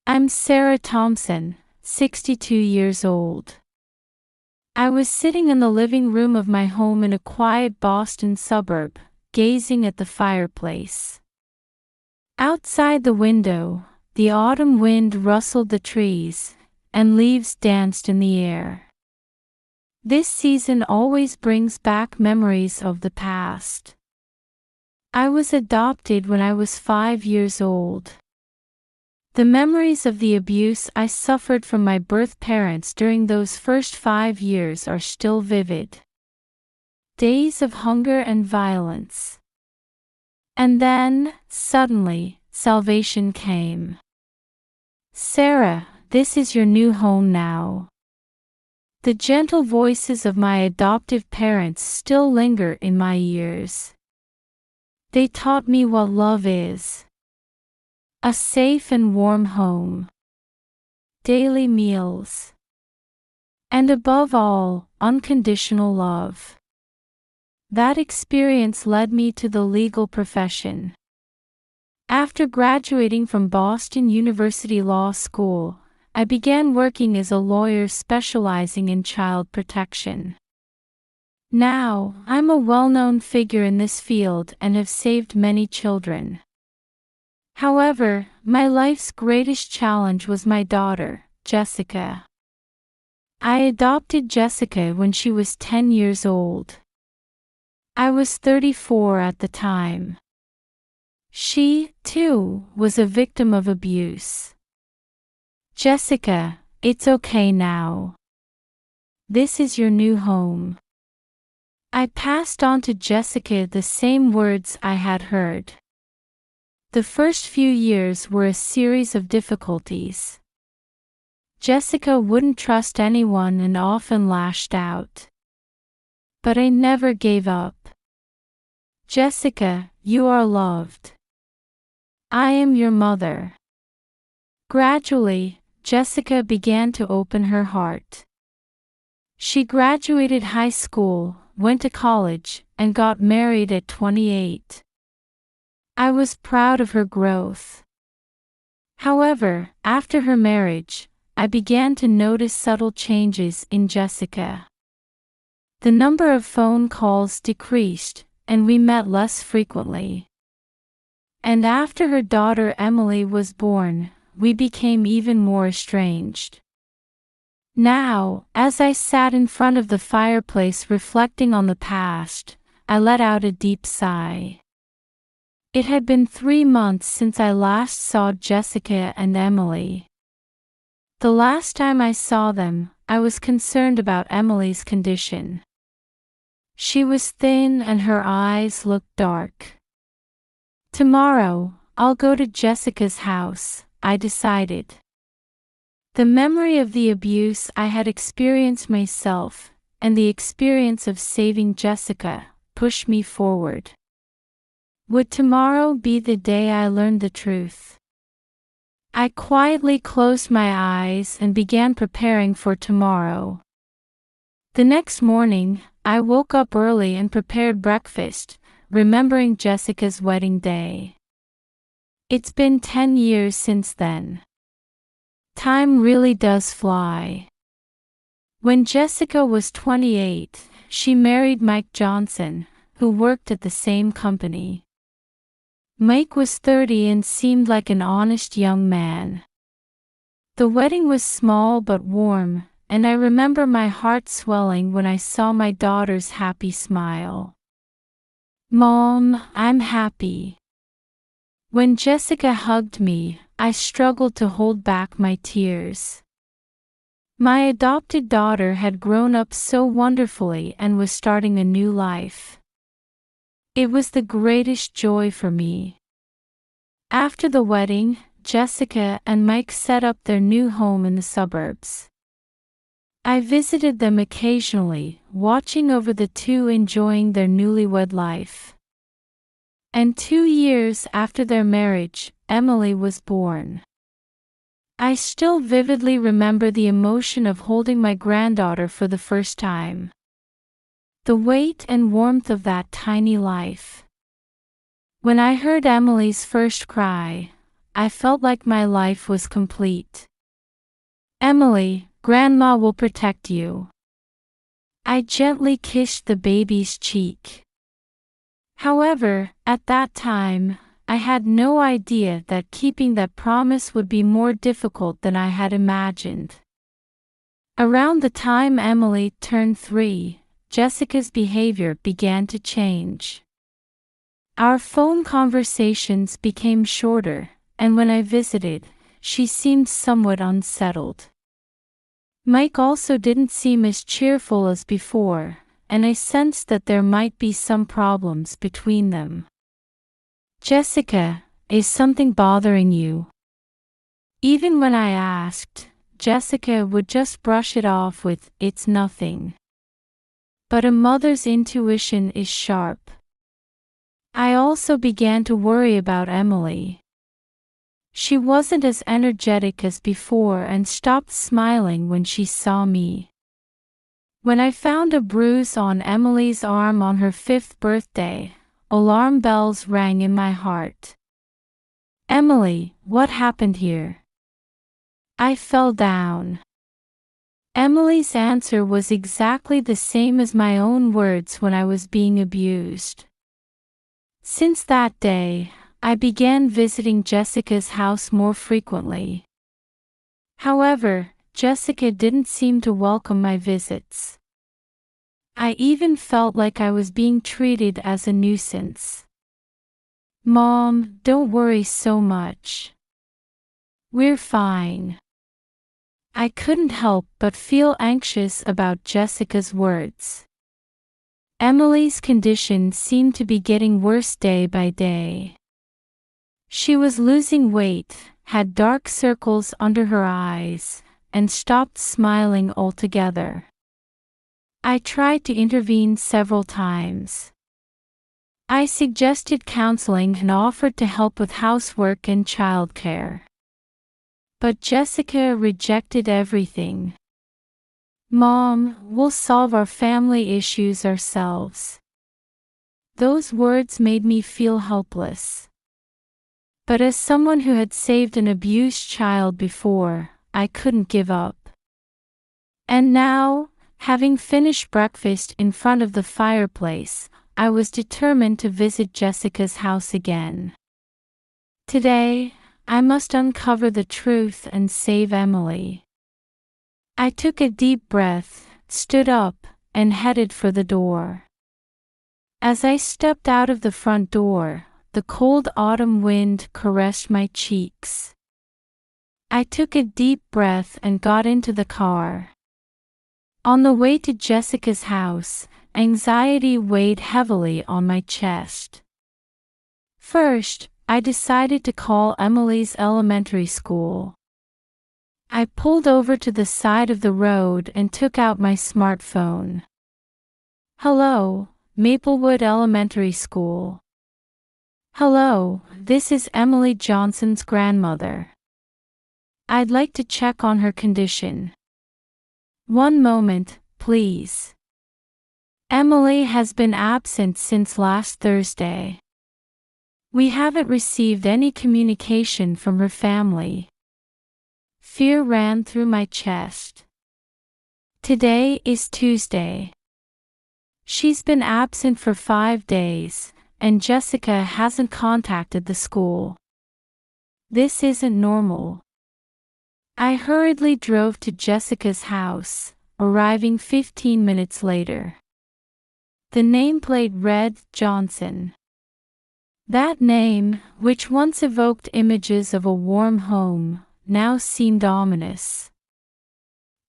I'm Sarah Thompson, 62 years old. I was sitting in the living room of my home in a quiet Boston suburb, gazing at the fireplace. Outside the window, the autumn wind rustled the trees, and leaves danced in the air. This season always brings back memories of the past. I was adopted when I was 5 years old. The memories of the abuse I suffered from my birth parents during those first 5 years are still vivid. Days of hunger and violence. And then, suddenly, salvation came. Sarah, this is your new home now. The gentle voices of my adoptive parents still linger in my ears. They taught me what love is. A safe and warm home. Daily meals. And above all, unconditional love. That experience led me to the legal profession. After graduating from Boston University Law School, I began working as a lawyer specializing in child protection. Now, I'm a well-known figure in this field and have saved many children. However, my life's greatest challenge was my daughter, Jessica. I adopted Jessica when she was 10 years old. I was 34 at the time. She, too, was a victim of abuse. Jessica, it's okay now. This is your new home. I passed on to Jessica the same words I had heard. The first few years were a series of difficulties. Jessica wouldn't trust anyone and often lashed out. But I never gave up. Jessica, you are loved. I am your mother. Gradually, Jessica began to open her heart. She graduated high school, went to college, and got married at 28. I was proud of her growth. However, after her marriage, I began to notice subtle changes in Jessica. The number of phone calls decreased, and we met less frequently. And after her daughter Emily was born, we became even more estranged. Now, as I sat in front of the fireplace reflecting on the past, I let out a deep sigh. It had been 3 months since I last saw Jessica and Emily. The last time I saw them, I was concerned about Emily's condition. She was thin and her eyes looked dark. Tomorrow, I'll go to Jessica's house, I decided. The memory of the abuse I had experienced myself, and the experience of saving Jessica, pushed me forward. Would tomorrow be the day I learned the truth? I quietly closed my eyes and began preparing for tomorrow. The next morning, I woke up early and prepared breakfast, remembering Jessica's wedding day. It's been 10 years since then. Time really does fly. When Jessica was 28, she married Mike Johnson, who worked at the same company. Mike was 30 and seemed like an honest young man. The wedding was small but warm, and I remember my heart swelling when I saw my daughter's happy smile. Mom, I'm happy. When Jessica hugged me, I struggled to hold back my tears. My adopted daughter had grown up so wonderfully and was starting a new life. It was the greatest joy for me. After the wedding, Jessica and Mike set up their new home in the suburbs. I visited them occasionally, watching over the two enjoying their newlywed life. And 2 years after their marriage, Emily was born. I still vividly remember the emotion of holding my granddaughter for the first time. The weight and warmth of that tiny life. When I heard Emily's first cry, I felt like my life was complete. Emily, Grandma will protect you. I gently kissed the baby's cheek. However, at that time, I had no idea that keeping that promise would be more difficult than I had imagined. Around the time Emily turned 3, Jessica's behavior began to change. Our phone conversations became shorter, and when I visited, she seemed somewhat unsettled. Mike also didn't seem as cheerful as before, and I sensed that there might be some problems between them. Jessica, is something bothering you? Even when I asked, Jessica would just brush it off with, "It's nothing." But a mother's intuition is sharp. I also began to worry about Emily. She wasn't as energetic as before and stopped smiling when she saw me. When I found a bruise on Emily's arm on her 5th birthday, alarm bells rang in my heart. Emily, what happened here? I fell down. Emily's answer was exactly the same as my own words when I was being abused. Since that day, I began visiting Jessica's house more frequently. However, Jessica didn't seem to welcome my visits. I even felt like I was being treated as a nuisance. Mom, don't worry so much. We're fine. I couldn't help but feel anxious about Jessica's words. Emily's condition seemed to be getting worse day by day. She was losing weight, had dark circles under her eyes, and stopped smiling altogether. I tried to intervene several times. I suggested counseling and offered to help with housework and childcare. But Jessica rejected everything. Mom, we'll solve our family issues ourselves. Those words made me feel helpless. But as someone who had saved an abused child before, I couldn't give up. And now, having finished breakfast in front of the fireplace, I was determined to visit Jessica's house again. Today, I must uncover the truth and save Emily. I took a deep breath, stood up, and headed for the door. As I stepped out of the front door, the cold autumn wind caressed my cheeks. I took a deep breath and got into the car. On the way to Jessica's house, anxiety weighed heavily on my chest. First, I decided to call Emily's elementary school. I pulled over to the side of the road and took out my smartphone. Hello, Maplewood Elementary School. Hello, this is Emily Johnson's grandmother. I'd like to check on her condition. One moment, please. Emily has been absent since last Thursday. We haven't received any communication from her family. Fear ran through my chest. Today is Tuesday. She's been absent for 5 days, and Jessica hasn't contacted the school. This isn't normal. I hurriedly drove to Jessica's house, arriving 15 minutes later. The nameplate read Johnson. That name, which once evoked images of a warm home, now seemed ominous.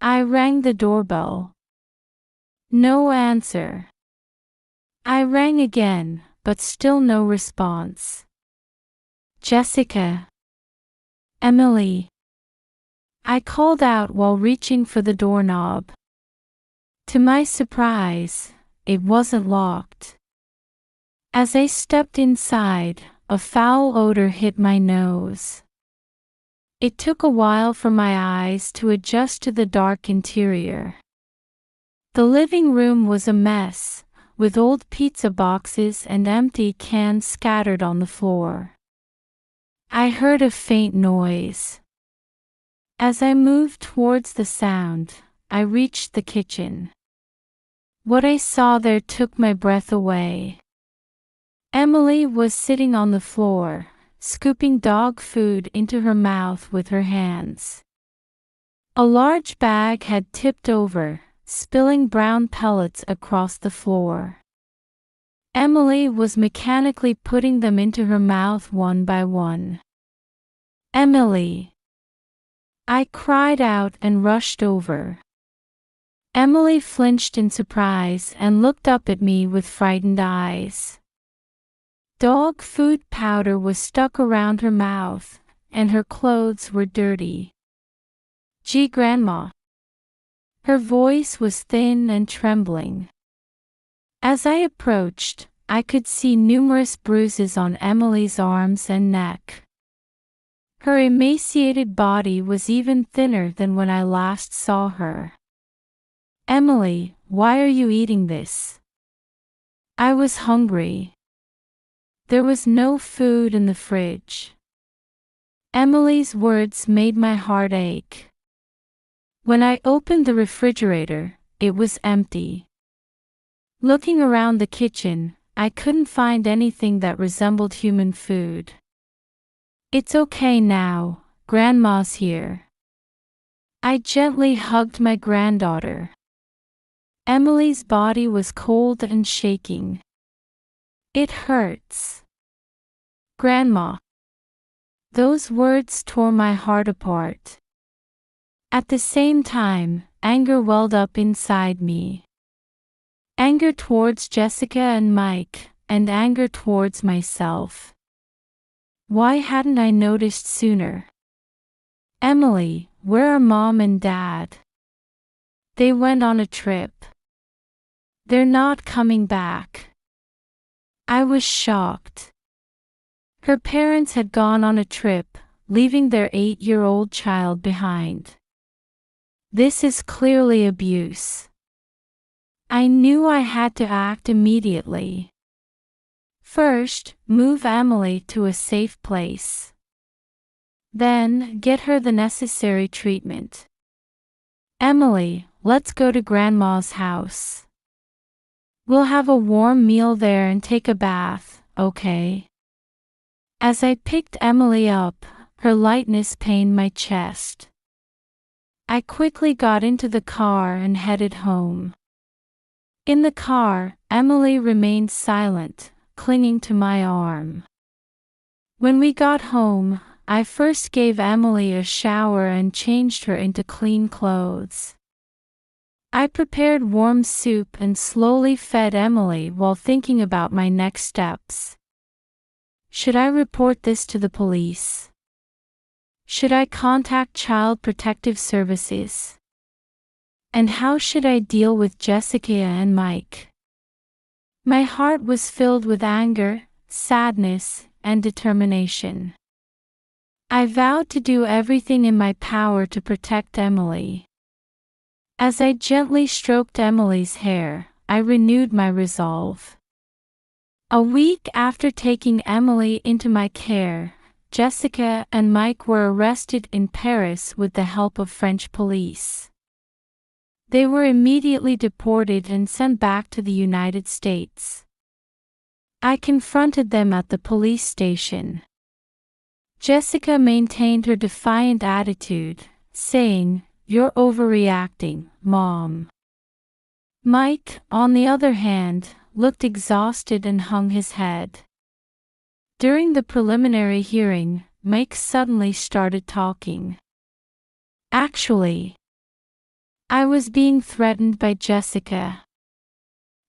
I rang the doorbell. No answer. I rang again, but still no response. Jessica. Emily. I called out while reaching for the doorknob. To my surprise, it wasn't locked. As I stepped inside, a foul odor hit my nose. It took a while for my eyes to adjust to the dark interior. The living room was a mess, with old pizza boxes and empty cans scattered on the floor. I heard a faint noise. As I moved towards the sound, I reached the kitchen. What I saw there took my breath away. Emily was sitting on the floor, scooping dog food into her mouth with her hands. A large bag had tipped over, spilling brown pellets across the floor. Emily was mechanically putting them into her mouth one by one. "Emily!" I cried out and rushed over. Emily flinched in surprise and looked up at me with frightened eyes. Dog food powder was stuck around her mouth, and her clothes were dirty. "Gee, Grandma." Her voice was thin and trembling. As I approached, I could see numerous bruises on Emily's arms and neck. Her emaciated body was even thinner than when I last saw her. "Emily, why are you eating this?" I was hungry. There was no food in the fridge. Emily's words made my heart ache. When I opened the refrigerator, it was empty. Looking around the kitchen, I couldn't find anything that resembled human food. "It's okay now, Grandma's here." I gently hugged my granddaughter. Emily's body was cold and shaking. "It hurts." "Grandma." Those words tore my heart apart. At the same time, anger welled up inside me. Anger towards Jessica and Mike, and anger towards myself. Why hadn't I noticed sooner? "Emily, where are Mom and Dad?" "They went on a trip. They're not coming back." I was shocked. Her parents had gone on a trip, leaving their 8-year-old child behind. This is clearly abuse. I knew I had to act immediately. First, move Emily to a safe place. Then, get her the necessary treatment. "Emily, let's go to Grandma's house. We'll have a warm meal there and take a bath, okay?" As I picked Emily up, her lightness pained my chest. I quickly got into the car and headed home. In the car, Emily remained silent, clinging to my arm. When we got home, I first gave Emily a shower and changed her into clean clothes. I prepared warm soup and slowly fed Emily while thinking about my next steps. Should I report this to the police? Should I contact Child Protective Services? And how should I deal with Jessica and Mike? My heart was filled with anger, sadness, and determination. I vowed to do everything in my power to protect Emily. As I gently stroked Emily's hair, I renewed my resolve. A week after taking Emily into my care, Jessica and Mike were arrested in Paris with the help of French police. They were immediately deported and sent back to the United States. I confronted them at the police station. Jessica maintained her defiant attitude, saying, "You're overreacting, Mom." Mike, on the other hand, looked exhausted and hung his head. During the preliminary hearing, Mike suddenly started talking. "Actually, I was being threatened by Jessica."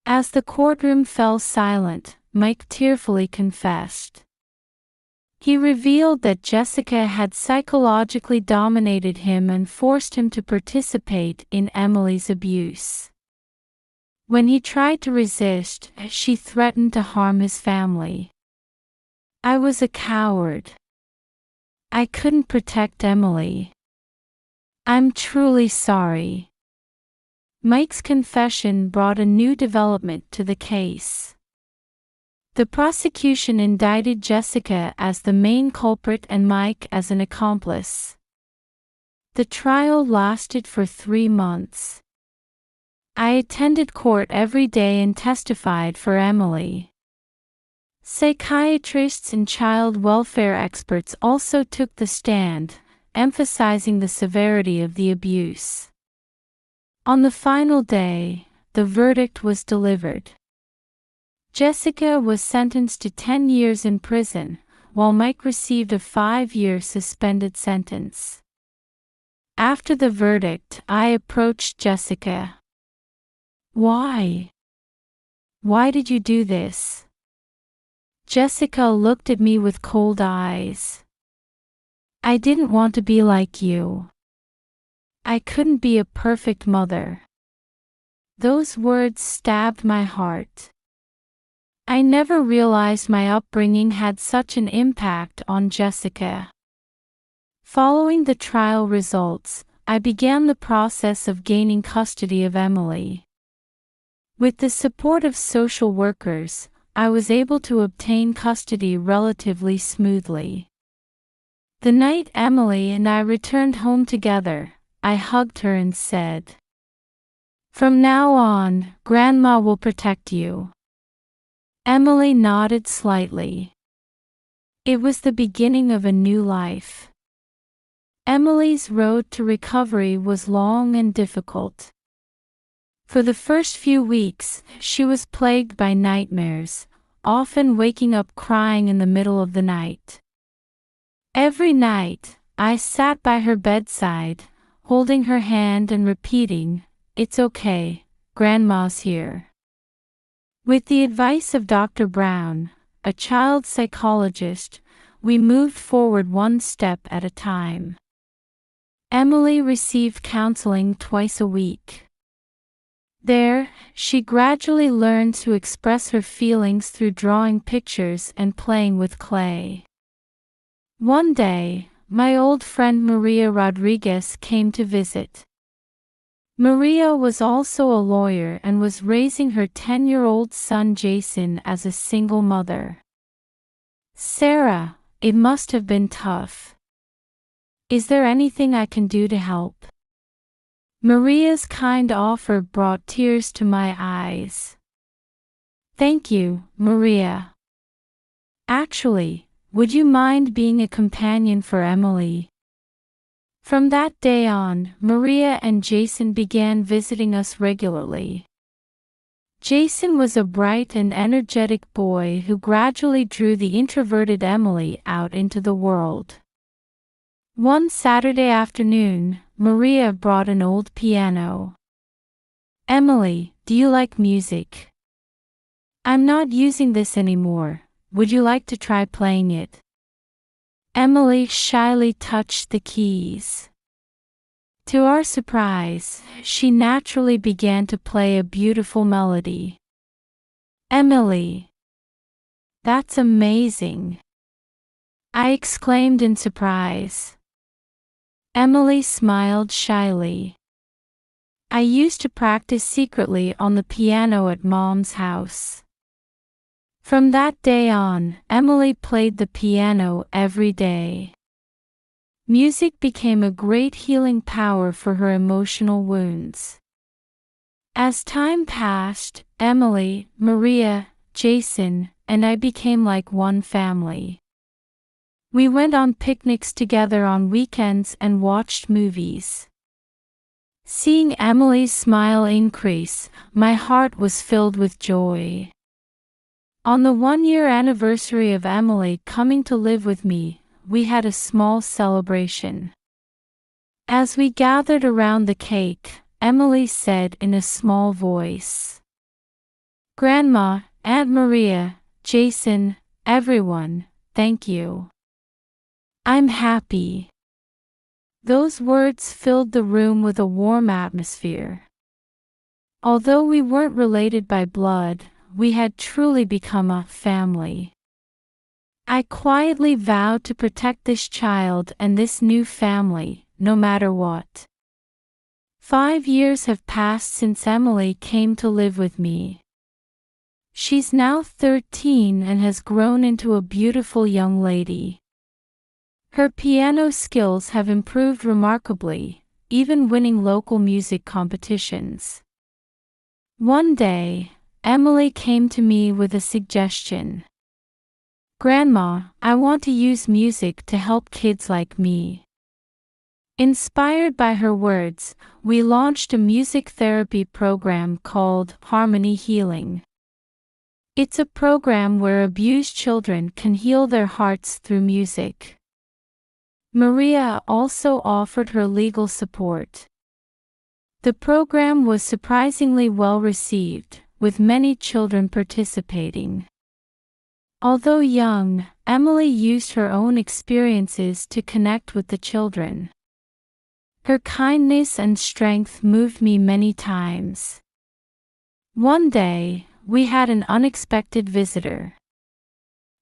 As the courtroom fell silent, Mike tearfully confessed. He revealed that Jessica had psychologically dominated him and forced him to participate in Emily's abuse. When he tried to resist, she threatened to harm his family. "I was a coward. I couldn't protect Emily. I'm truly sorry." Mike's confession brought a new development to the case. The prosecution indicted Jessica as the main culprit and Mike as an accomplice. The trial lasted for 3 months. I attended court every day and testified for Emily. Psychiatrists and child welfare experts also took the stand, emphasizing the severity of the abuse. On the final day, the verdict was delivered. Jessica was sentenced to 10 years in prison, while Mike received a 5-year suspended sentence. After the verdict, I approached Jessica. "Why? Why did you do this?" Jessica looked at me with cold eyes. "I didn't want to be like you. I couldn't be a perfect mother." Those words stabbed my heart. I never realized my upbringing had such an impact on Jessica. Following the trial results, I began the process of gaining custody of Emily. With the support of social workers, I was able to obtain custody relatively smoothly. The night Emily and I returned home together, I hugged her and said, "From now on, Grandma will protect you." Emily nodded slightly. It was the beginning of a new life. Emily's road to recovery was long and difficult. For the first few weeks, she was plagued by nightmares, often waking up crying in the middle of the night. Every night, I sat by her bedside, holding her hand and repeating, "It's okay, Grandma's here." With the advice of Dr. Brown, a child psychologist, we moved forward one step at a time. Emily received counseling twice a week. There, she gradually learned to express her feelings through drawing pictures and playing with clay. One day, my old friend Maria Rodriguez came to visit. Maria was also a lawyer and was raising her 10-year-old son Jason as a single mother. "Sarah, it must have been tough. Is there anything I can do to help?" Maria's kind offer brought tears to my eyes. "Thank you, Maria. Actually, would you mind being a companion for Emily?" From that day on, Maria and Jason began visiting us regularly. Jason was a bright and energetic boy who gradually drew the introverted Emily out into the world. One Saturday afternoon, Maria brought an old piano. "Emily, do you like music? I'm not using this anymore. Would you like to try playing it?" Emily shyly touched the keys. To our surprise, she naturally began to play a beautiful melody. "Emily, that's amazing!" I exclaimed in surprise. Emily smiled shyly. "I used to practice secretly on the piano at Mom's house." From that day on, Emily played the piano every day. Music became a great healing power for her emotional wounds. As time passed, Emily, Maria, Jason, and I became like one family. We went on picnics together on weekends and watched movies. Seeing Emily's smile increase, my heart was filled with joy. On the 1-year anniversary of Emily coming to live with me, we had a small celebration. As we gathered around the cake, Emily said in a small voice, "Grandma, Aunt Maria, Jason, everyone, thank you. I'm happy." Those words filled the room with a warm atmosphere. Although we weren't related by blood, we had truly become a family. I quietly vowed to protect this child and this new family, no matter what. 5 years have passed since Emily came to live with me. She's now 13 and has grown into a beautiful young lady. Her piano skills have improved remarkably, even winning local music competitions. One day, Emily came to me with a suggestion. "Grandma, I want to use music to help kids like me." Inspired by her words, we launched a music therapy program called Harmony Healing. It's a program where abused children can heal their hearts through music. Maria also offered her legal support. The program was surprisingly well received, with many children participating. Although young, Emily used her own experiences to connect with the children. Her kindness and strength moved me many times. One day, we had an unexpected visitor.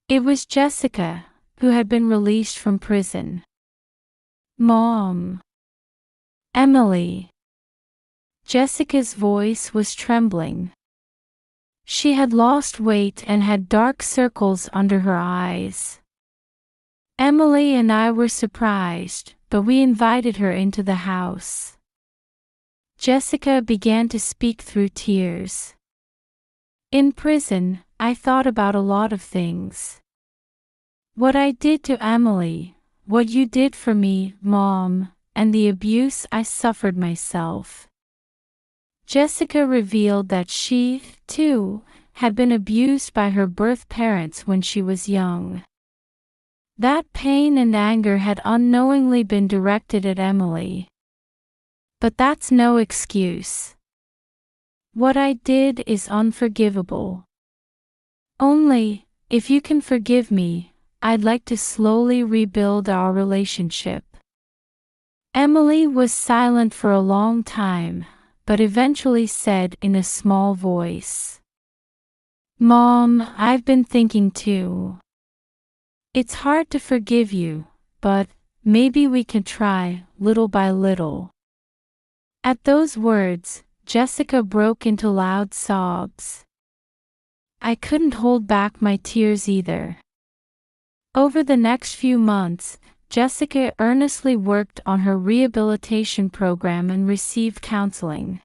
It was Jessica, who had been released from prison. "Mom." "Emily." Jessica's voice was trembling. She had lost weight and had dark circles under her eyes. Emily and I were surprised, but we invited her into the house. Jessica began to speak through tears. "In prison, I thought about a lot of things. What I did to Emily, what you did for me, Mom, and the abuse I suffered myself." Jessica revealed that she, too, had been abused by her birth parents when she was young. That pain and anger had unknowingly been directed at Emily. But that's no excuse. "What I did is unforgivable. Only, if you can forgive me, I'd like to slowly rebuild our relationship." Emily was silent for a long time, but eventually said in a small voice, "Mom, I've been thinking too. It's hard to forgive you, but maybe we can try, little by little." At those words, Jessica broke into loud sobs. I couldn't hold back my tears either. Over the next few months, Jessica earnestly worked on her rehabilitation program and received counseling.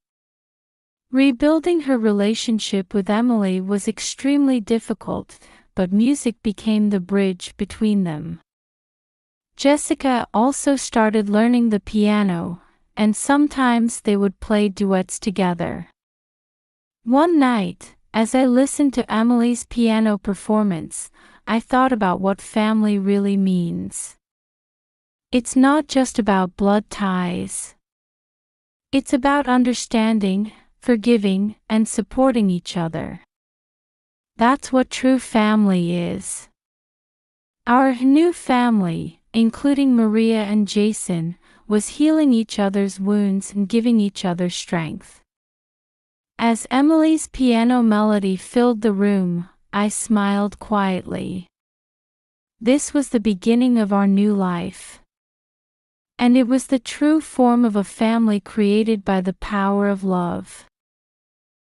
Rebuilding her relationship with Emily was extremely difficult, but music became the bridge between them. Jessica also started learning the piano, and sometimes they would play duets together. One night, as I listened to Emily's piano performance, I thought about what family really means. It's not just about blood ties. It's about understanding, forgiving, and supporting each other. That's what true family is. Our new family, including Maria and Jason, was healing each other's wounds and giving each other strength. As Emily's piano melody filled the room, I smiled quietly. This was the beginning of our new life. And it was the true form of a family created by the power of love.